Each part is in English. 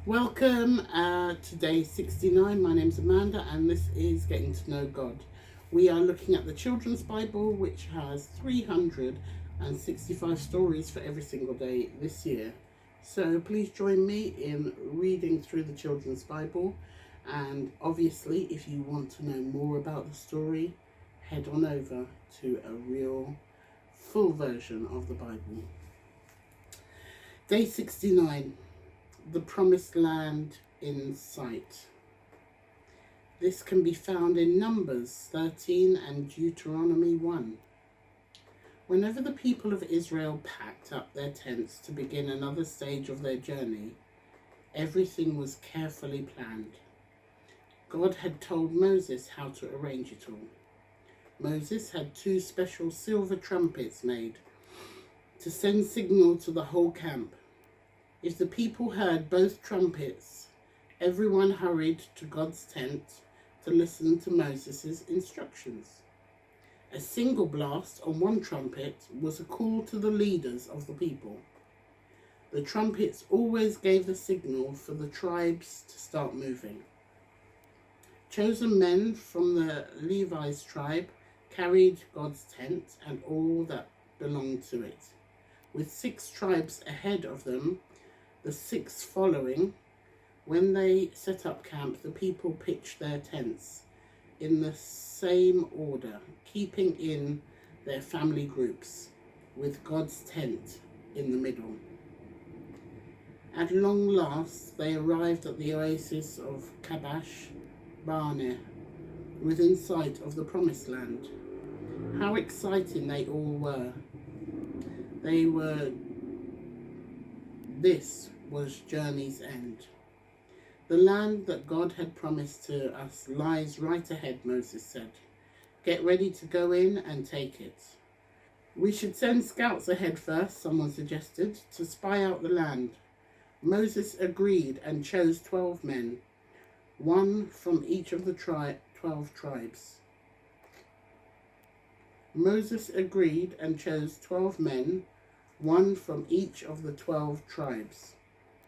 Welcome to day 69. My name's Amanda and this is Getting to Know God. We are looking at the Children's Bible, which has 365 stories for every single day this year. So please join me in reading through the Children's Bible, and obviously if you want to know more about the story, head on over to a real full version of the Bible. Day 69. The Promised Land in Sight. This can be found in Numbers 13 and Deuteronomy 1. Whenever the people of Israel packed up their tents to begin another stage of their journey, everything was carefully planned. God had told Moses how to arrange it all. Moses had 2 special silver trumpets made to send signal to the whole camp. If the people heard both trumpets, everyone hurried to God's tent to listen to Moses' instructions. A single blast on one trumpet was a call to the leaders of the people. The trumpets always gave the signal for the tribes to start moving. Chosen men from the Levi's tribe carried God's tent and all that belonged to it. With 6 tribes ahead of them, the 6 following, when they set up camp, the people pitched their tents in the same order, keeping in their family groups, with God's tent in the middle. At long last, they arrived at the oasis of Kadesh Barnea, within sight of the Promised Land. How exciting they all were. This was journey's end. The land that God had promised to us lies right ahead, Moses said. Get ready to go in and take it. We should send scouts ahead first, someone suggested, to spy out the land. Moses agreed and chose 12 men, one from each of the 12 tribes. Moses agreed and chose 12 men, one from each of the 12 tribes.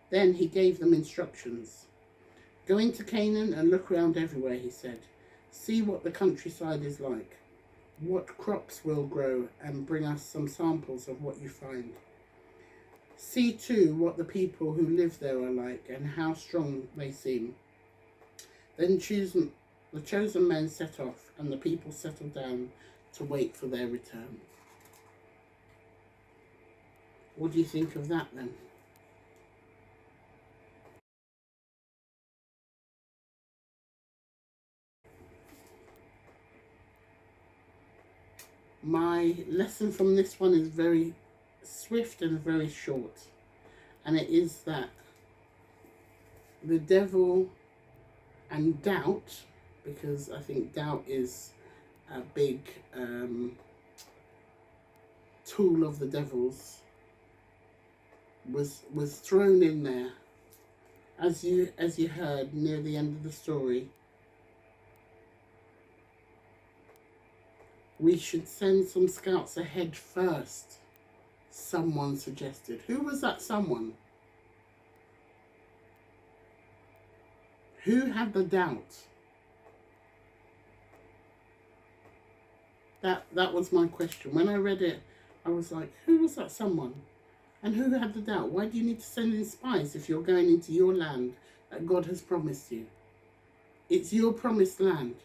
Then he gave them instructions. Go into Canaan and look around everywhere, he said. See what the countryside is like, what crops will grow, and bring us some samples of what you find. See too what the people who live there are like and how strong they seem. Then the chosen men set off, and the people settled down to wait for their return. What do you think of that then? My lesson from this one is very swift and very short, and it is that the devil and doubt, because I think doubt is a big tool of the devil's, was thrown in there. As you heard near the end of the story, we should send some scouts ahead first, someone suggested. Who was that someone? Who had the doubt? That was my question. When I read it, I was like, who was that someone? And who had the doubt? Why do you need to send in spies if you're going into your land that God has promised you? It's your promised land.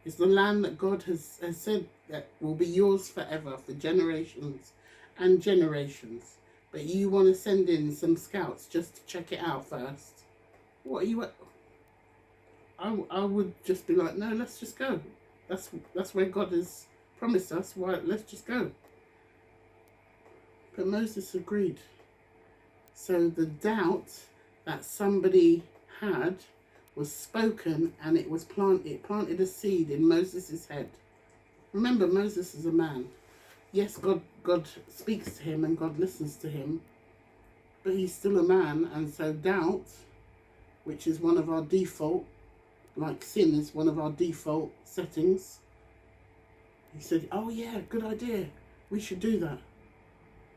It's the land that God has said that will be yours forever, for generations and generations. But you want to send in some scouts just to check it out first. What are you... I would just be like, no, let's just go. That's where God has promised us. Why? Let's just go. But Moses agreed. So the doubt that somebody had was spoken, and it planted a seed in Moses' head. Remember, Moses is a man. Yes, God speaks to him and God listens to him, but he's still a man, and so doubt, which is one of our default, like sin is one of our default settings. He said, oh yeah, good idea. We should do that.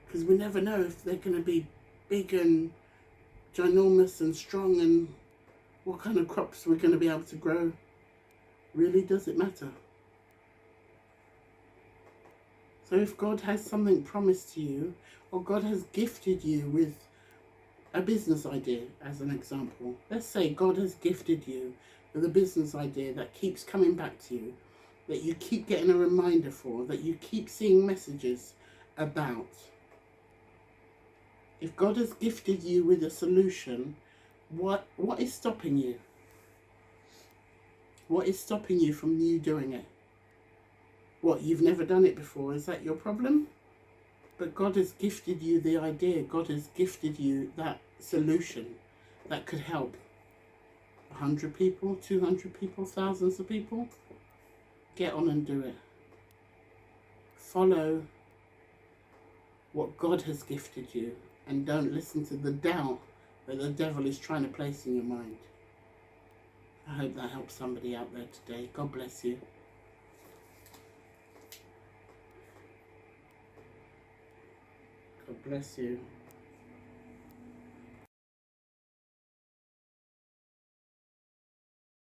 Because we never know if they're going to be big and ginormous and strong and what kind of crops we're going to be able to grow. Really, does it matter? So if God has something promised to you, or God has gifted you with a business idea, as an example. Let's say God has gifted you with a business idea that keeps coming back to you, that you keep getting a reminder for, that you keep seeing messages about. If God has gifted you with a solution, what is stopping you? What is stopping you from you doing it? What, you've never done it before? Is that your problem? But God has gifted you the idea. God has gifted you that solution that could help 100 people, 200 people, thousands of people. Get on and do it. Follow what God has gifted you and don't listen to the doubt that the devil is trying to place in your mind. I hope that helps somebody out there today. God bless you. God bless you.